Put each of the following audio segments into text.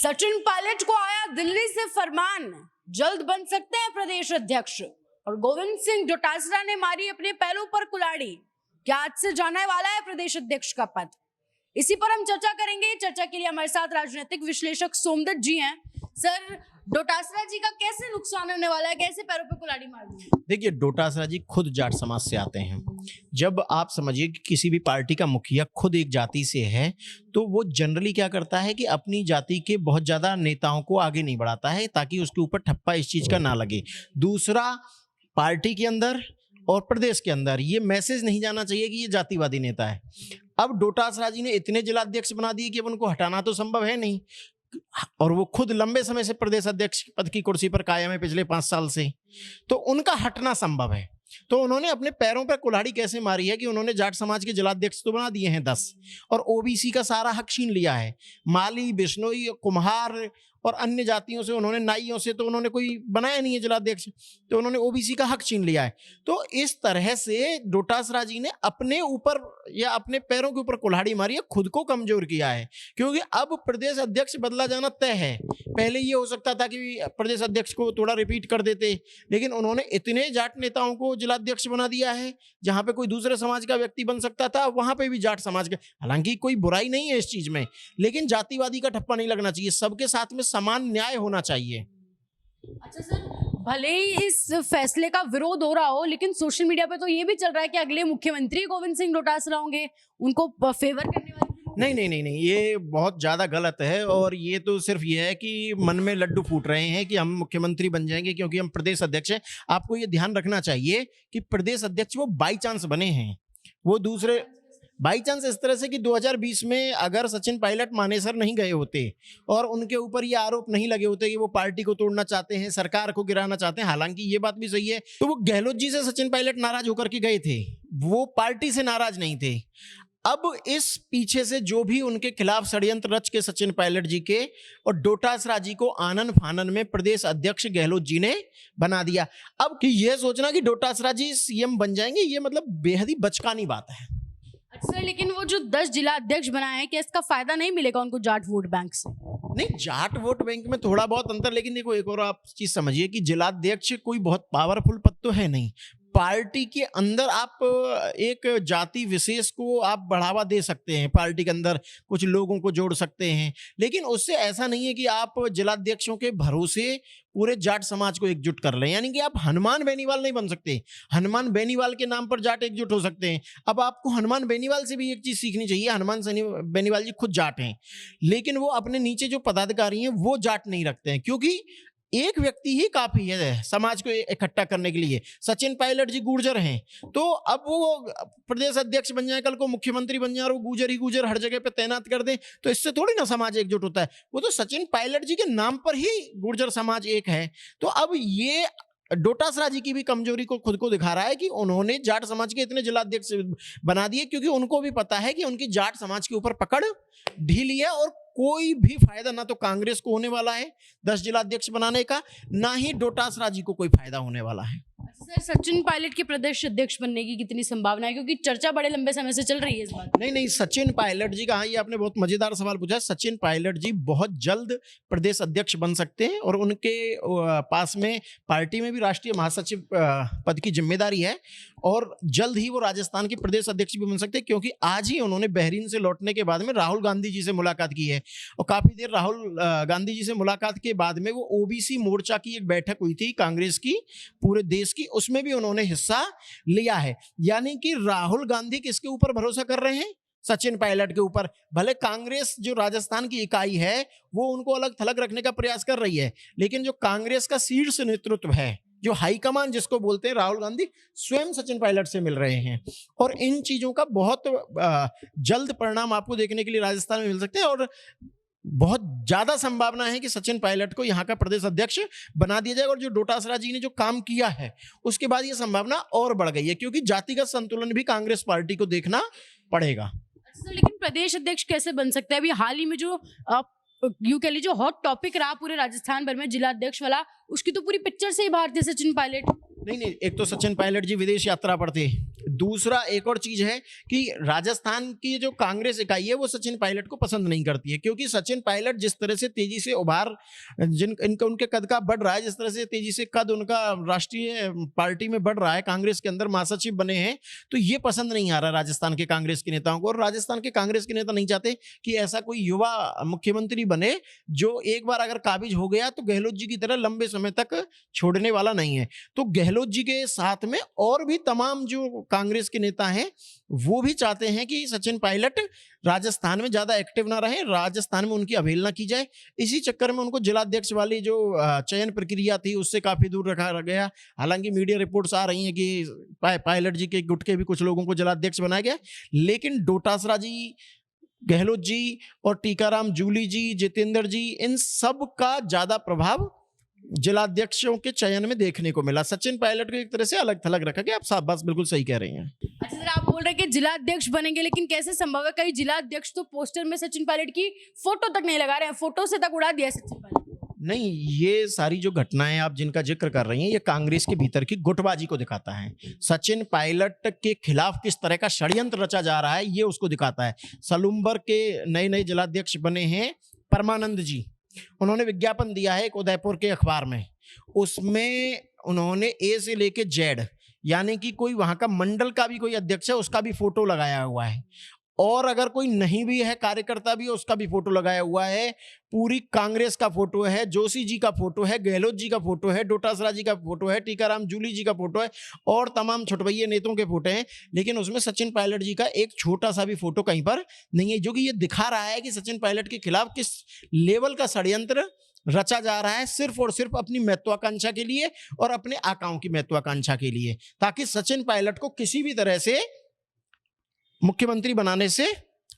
सचिन पायलट को आया दिल्ली से फरमान, जल्द बन सकते हैं प्रदेश अध्यक्ष। और गोविंद सिंह डोटासरा ने मारी अपने पैरों पर कुल्हाड़ी। क्या आज से जाने वाला है प्रदेश अध्यक्ष का पद? इसी पर हम चर्चा करेंगे। चर्चा के लिए हमारे साथ राजनीतिक विश्लेषक सोमदत्त जी हैं। सर, डोटासरा जी का कैसे नुकसान होने वाला है, कैसे पैरों पे कुल्हाड़ी मार दी? देखिए, डोटासरा जी खुद जाट समाज से आते हैं। जब आप समझिए कि किसी भी पार्टी का मुखिया खुद एक जाति से है, तो वो जनरली क्या करता है कि अपनी जाति के बहुत ज्यादा नेताओं को आगे नहीं बढ़ाता है, ताकि उसके ऊपर ठप्पा इस चीज का ना लगे। दूसरा, पार्टी के अंदर और प्रदेश के अंदर ये मैसेज नहीं जाना चाहिए कि ये जातिवादी नेता है। अब डोटासरा जी ने इतने जिलाध्यक्ष बना दिए कि अब उनको हटाना तो संभव है नहीं, और वो खुद लंबे समय से प्रदेश अध्यक्ष पद की कुर्सी पर कायम है, पिछले 5 साल से, तो उनका हटना संभव है। तो उन्होंने अपने पैरों पर कुल्हाड़ी कैसे मारी है कि उन्होंने जाट समाज के जिलाध्यक्ष तो बना दिए हैं 10, और ओबीसी का सारा हक छीन लिया है। माली, बिश्नोई, कुम्हार और अन्य जातियों से उन्होंने, नाइयों से तो उन्होंने कोई बनाया नहीं है जिलाध्यक्ष, तो उन्होंने ओबीसी का हक छीन लिया है। तो इस तरह से डोटासरा जी ने अपने ऊपर या अपने पैरों के ऊपर कुल्हाड़ी मारी है, खुद को कमजोर किया है, क्योंकि अब प्रदेश अध्यक्ष बदला जाना तय है। पहले ये हो सकता था कि प्रदेश अध्यक्ष को थोड़ा रिपीट कर देते, लेकिन उन्होंने इतने जाट नेताओं को जिलाध्यक्ष बना दिया है, जहां पे कोई दूसरे समाज का व्यक्ति बन सकता था वहां पे भी जाट समाज का। हालांकि कोई बुराई नहीं है इस चीज में, लेकिन जातिवादी का ठप्पा नहीं लगना चाहिए, सबके साथ में समान न्याय होना चाहिए। अच्छा सर, भले ही इस फैसले का विरोध हो रहा हो, लेकिन सोशल मीडिया पे तो ये भी चल रहा है कि अगले मुख्यमंत्री गोविंद सिंह डोटासरा होंगे, उनको फेवर करने वाले। नहीं, ये बहुत ज्यादा गलत है। और ये तो सिर्फ ये है कि मन में लड्डू फूट रहे हैं कि हम मुख्यमंत्री बन जाएंगे क्योंकि हम प्रदेश अध्यक्ष हैं। आपको ये ध्यान रखना चाहिए कि प्रदेश अध्यक्ष वो बाई चांस बने हैं, वो दूसरे बाई चांस इस तरह से कि 2020 में अगर सचिन पायलट मानेसर नहीं गए होते और उनके ऊपर ये आरोप नहीं लगे होते कि वो पार्टी को तोड़ना चाहते हैं, सरकार को गिराना चाहते हैं, हालांकि ये बात भी सही है, तो वो गहलोत जी से सचिन पायलट नाराज होकर के गए थे, वो पार्टी से नाराज नहीं थे। अब इस पीछे से जो भी उनके खिलाफ षड्यंत्र रच के सचिन पायलट जी के और डोटासरा जी को आनन फानन में प्रदेश अध्यक्ष गहलोत जी ने बना दिया। अब कि यह सोचना कि डोटासरा जी सीएम बन जाएंगे, ये मतलब बेहद ही बचकानी बात है। अच्छा, लेकिन वो जो 10 जिला अध्यक्ष बनाए हैं, क्या इसका फायदा नहीं मिलेगा उनको जाट वोट बैंक से? नहीं, जाट वोट बैंक में थोड़ा बहुत अंतर, लेकिन देखो एक और आप चीज समझिए कि जिलाध्यक्ष कोई बहुत पावरफुल पद तो है नहीं। पार्टी के अंदर आप एक जाति विशेष को आप बढ़ावा दे सकते हैं, पार्टी के अंदर कुछ लोगों को जोड़ सकते हैं, लेकिन उससे ऐसा नहीं है कि आप जिलाध्यक्षों के भरोसे पूरे जाट समाज को एकजुट कर लें। यानी कि आप हनुमान बेनीवाल नहीं बन सकते। हनुमान बेनीवाल के नाम पर जाट एकजुट हो सकते हैं। अब आपको हनुमान बेनीवाल से भी एक चीज सीखनी चाहिए। हनुमान बेनीवाल जी खुद जाट हैं, लेकिन वो अपने नीचे जो पदाधिकारी हैं वो जाट नहीं रखते हैं, क्योंकि एक व्यक्ति ही काफी है समाज को इकट्ठा करने के लिए। सचिन पायलट जी गुर्जर हैं, तो अब वो प्रदेश अध्यक्ष बन जाए, कल को मुख्यमंत्री बन जाए और वो गुर्जर ही गुर्जर हर जगह पे तैनात कर दें, तो इससे थोड़ी ना समाज एकजुट होता है। वो तो सचिन पायलट जी के नाम पर ही गुर्जर समाज एक है। तो अब ये डोटासरा जी की भी कमजोरी को खुद को दिखा रहा है कि उन्होंने जाट समाज के इतने जिलाध्यक्ष बना दिए, क्योंकि उनको भी पता है कि उनकी जाट समाज के ऊपर पकड़ ढीली है और कोई भी फायदा ना तो कांग्रेस को होने वाला है 10 जिलाध्यक्ष बनाने का, ना ही डोटासरा जी को कोई फायदा होने वाला है। सर, सचिन पायलट के प्रदेश अध्यक्ष बनने की कितनी संभावना है, क्योंकि चर्चा बड़े लंबे समय से चल रही है इस बात? नहीं, सचिन पायलट जी का, हाँ, ये आपने बहुत मजेदार सवाल पूछा। सचिन पायलट जी बहुत जल्द प्रदेश अध्यक्ष बन सकते हैं, और उनके पास में पार्टी में भी राष्ट्रीय महासचिव पद की जिम्मेदारी है, और जल्द ही वो राजस्थान के प्रदेश अध्यक्ष भी बन सकते हैं, क्योंकि आज ही उन्होंने बहरीन से लौटने के बाद में राहुल गांधी जी से मुलाकात की है। और काफी देर राहुल गांधी जी से मुलाकात के बाद में वो ओबीसी मोर्चा की एक बैठक हुई थी कांग्रेस की पूरे देश की, उसमें भी उन्होंने हिस्सा लिया है। यानी कि राहुल गांधी किसके ऊपर भरोसा कर रहे हैं? सचिन पायलट के ऊपर। भले कांग्रेस जो राजस्थान की इकाई है वो उनको अलग थलग रखने का प्रयास कर रही है, लेकिन जो कांग्रेस का शीर्ष नेतृत्व है, जो हाईकमान जिसको बोलते हैं, राहुल गांधी स्वयं सचिन पायलट से मिल रहे हैं। और इन चीजों का बहुत जल्द परिणाम आपको देखने के लिए राजस्थान में मिल सकते हैं, और बहुत ज्यादा संभावना है कि सचिन पायलट को यहाँ का प्रदेश अध्यक्ष बना दिया जाए। और जो डोटासरा जी ने जो काम किया है उसके बाद ये संभावना और बढ़ गई है, क्योंकि जातिगत संतुलन भी कांग्रेस पार्टी को देखना पड़ेगा। लेकिन प्रदेश अध्यक्ष कैसे बन सकता है? अभी हाल ही में जो यूं कह लीजिए हॉट टॉपिक रहा पूरे राजस्थान भर में जिला अध्यक्ष वाला, उसकी तो पूरी पिक्चर से ही बाहर थे सचिन पायलट। नहीं, एक तो सचिन पायलट जी विदेश यात्रा पर थे, दूसरा एक और चीज है कि राजस्थान की जो कांग्रेस इकाई है वो सचिन पायलट को पसंद नहीं करती है, क्योंकि सचिन पायलट जिस तरह से तेजी से उनके कद का बढ़ रहा है, जिस तरह से तेजी से कद उनका राष्ट्रीय पार्टी में बढ़ रहा है, कांग्रेस के अंदर महासचिव बने हैं, तो ये पसंद नहीं आ रहा राजस्थान के कांग्रेस के नेताओं को। और राजस्थान के कांग्रेस के नेता नहीं चाहते कि ऐसा कोई युवा मुख्यमंत्री बने जो एक बार अगर काबिज हो गया तो गहलोत जी की तरह लंबे समय तक छोड़ने वाला नहीं है। तो गहलोत जी के साथ में और भी तमाम जो कांग्रेस के नेता हैं वो भी चाहते हैं कि सचिन पायलट राजस्थान में ज्यादा एक्टिव ना रहे, राजस्थान में उनकी अवहेलना की जाए। इसी चक्कर में उनको जिलाध्यक्ष वाली जो चयन प्रक्रिया थी उससे काफी दूर रखा गया। हालांकि मीडिया रिपोर्ट्स आ रही हैं कि पायलट जी के गुट के भी कुछ लोगों को जिलाध्यक्ष बनाया गया, लेकिन डोटासरा जी, गहलोत जी और टीकाराम जूली जी, जितेंद्र जी, इन सब का ज्यादा प्रभाव जिलाध्यक्षों के चयन में देखने को मिला। सचिन पायलट को एक तरह से अलग थलग रखा गया। आप साफ बात बिल्कुल सही कह रही हैं। अच्छा सर, आप बोल रहे हैं कि जिला अध्यक्ष बनेंगे, लेकिन कैसे संभव है? कई जिला अध्यक्ष तो पोस्टर में सचिन पायलट की फोटो तक नहीं लगा रहे हैं, फोटो से तक उड़ा दिया सचिन पायलट। नहीं, ये सारी जो घटनाएं आप जिनका जिक्र कर रही हैं ये कांग्रेस के भीतर की गुटबाजी को दिखाता है। सचिन पायलट के खिलाफ किस तरह का षड्यंत्र रचा जा रहा है ये उसको दिखाता है। सलूम्बर के नए जिलाध्यक्ष बने हैं परमानंद जी, उन्होंने विज्ञापन दिया है एक उदयपुर के अखबार में, उसमें उन्होंने ए से लेके जेड यानी कि कोई वहां का मंडल का भी कोई अध्यक्ष है उसका भी फोटो लगाया हुआ है, और अगर कोई नहीं भी है कार्यकर्ता भी उसका भी फोटो लगाया हुआ है। पूरी कांग्रेस का फोटो है, जोशी जी का फोटो है, गहलोत जी का फोटो है, डोटासरा जी का फोटो है, टीकाराम जूली जी का फोटो है और तमाम छोटभैये नेताओं के फोटो हैं, लेकिन उसमें सचिन पायलट जी का एक छोटा सा भी फोटो कहीं पर नहीं है, जो कि ये दिखा रहा है कि सचिन पायलट के खिलाफ किस लेवल का षड्यंत्र रचा जा रहा है, सिर्फ और सिर्फ अपनी महत्वाकांक्षा के लिए और अपने आकाओं की महत्वाकांक्षा के लिए, ताकि सचिन पायलट को किसी भी तरह से मुख्यमंत्री बनाने से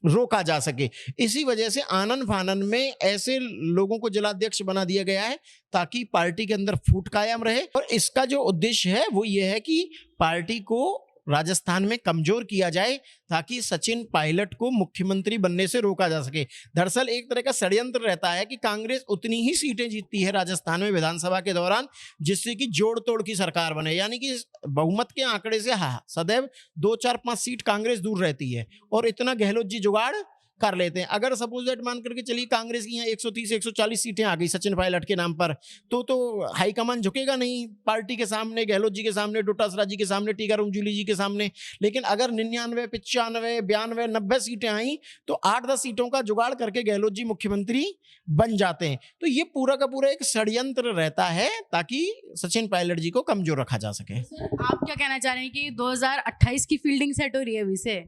रोका जा सके। इसी वजह से आनन फानन में ऐसे लोगों को जिलाध्यक्ष बना दिया गया है ताकि पार्टी के अंदर फूट कायम रहे, और इसका जो उद्देश्य है वो ये है कि पार्टी को राजस्थान में कमजोर किया जाए ताकि सचिन पायलट को मुख्यमंत्री बनने से रोका जा सके। दरअसल एक तरह का षड्यंत्र रहता है कि कांग्रेस उतनी ही सीटें जीतती है राजस्थान में विधानसभा के दौरान जिससे कि जोड़ तोड़ की सरकार बने, यानी कि बहुमत के आंकड़े से सदैव 2, 4, 5 सीट कांग्रेस दूर रहती है, और इतना गहलोत जी जुगाड़ कर लेते हैं। अगर सपोज दैट मान करके चलिए कांग्रेस की यहाँ 130 140 सीटें आ गई सचिन पायलट के नाम पर, तो हाईकमान झुकेगा नहीं पार्टी के सामने, गहलोत जी के सामने, डोटासरा जी के सामने, टीकाराम जूली जी के सामने। लेकिन अगर 99, 95, 92, 90 सीटें आई तो 8-10 सीटों का जुगाड़ करके गहलोत जी मुख्यमंत्री बन जाते हैं। तो ये पूरा का पूरा एक षड्यंत्र रहता है ताकि सचिन पायलट जी को कमजोर रखा जा सके। आप क्या कहना चाह रहे हैं कि 2028 की फील्डिंग सेट हो रही है अभी से?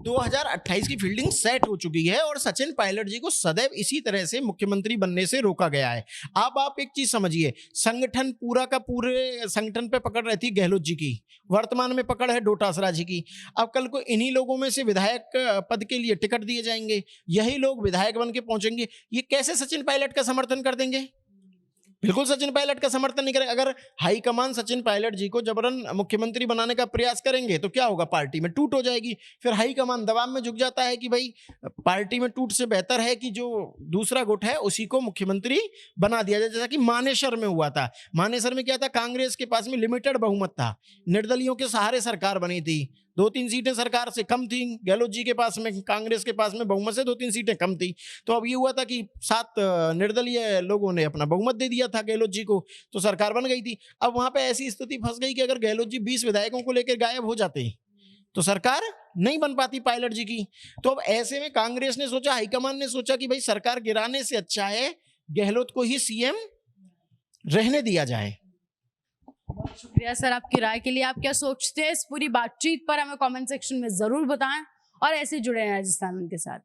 2028 की फील्डिंग सेट हो चुकी है और सचिन पायलट जी को सदैव इसी तरह से मुख्यमंत्री बनने से रोका गया है। अब आप एक चीज समझिए, संगठन पूरा का पूरे संगठन पे पकड़ रहती है गहलोत जी की, वर्तमान में पकड़ है डोटासरा जी की। अब कल को इन्हीं लोगों में से विधायक पद के लिए टिकट दिए जाएंगे, यही लोग विधायक बन के पहुंचेंगे, ये कैसे सचिन पायलट का समर्थन कर देंगे? बिल्कुल सचिन पायलट का समर्थन नहीं करेंगे। अगर हाईकमान सचिन पायलट जी को जबरन मुख्यमंत्री बनाने का प्रयास करेंगे तो क्या होगा, पार्टी में टूट हो जाएगी। फिर हाईकमान दबाव में झुक जाता है कि भाई पार्टी में टूट से बेहतर है कि जो दूसरा गुट है उसी को मुख्यमंत्री बना दिया जाए, जैसा कि मानेसर में हुआ था। मानेसर में क्या था, कांग्रेस के पास में लिमिटेड बहुमत था, निर्दलियों के सहारे सरकार बनी थी, 2-3 सीटें सरकार से कम थी, गहलोत जी के पास में, कांग्रेस के पास में बहुमत से 2-3 सीटें कम थी। तो अब ये हुआ था कि 7 निर्दलीय लोगों ने अपना बहुमत दे दिया था गहलोत जी को, तो सरकार बन गई थी। अब वहां पे ऐसी स्थिति फंस गई कि अगर गहलोत जी 20 विधायकों को लेकर गायब हो जाते तो सरकार नहीं बन पाती पायलट जी की। तो अब ऐसे में कांग्रेस ने सोचा, हाईकमान ने सोचा कि भाई सरकार गिराने से अच्छा है गहलोत को ही सीएम रहने दिया जाए। बहुत शुक्रिया सर आपकी राय के लिए। आप क्या सोचते हैं इस पूरी बातचीत पर हमें कमेंट सेक्शन में जरूर बताएं और ऐसे जुड़े हैं राजस्थान के साथ।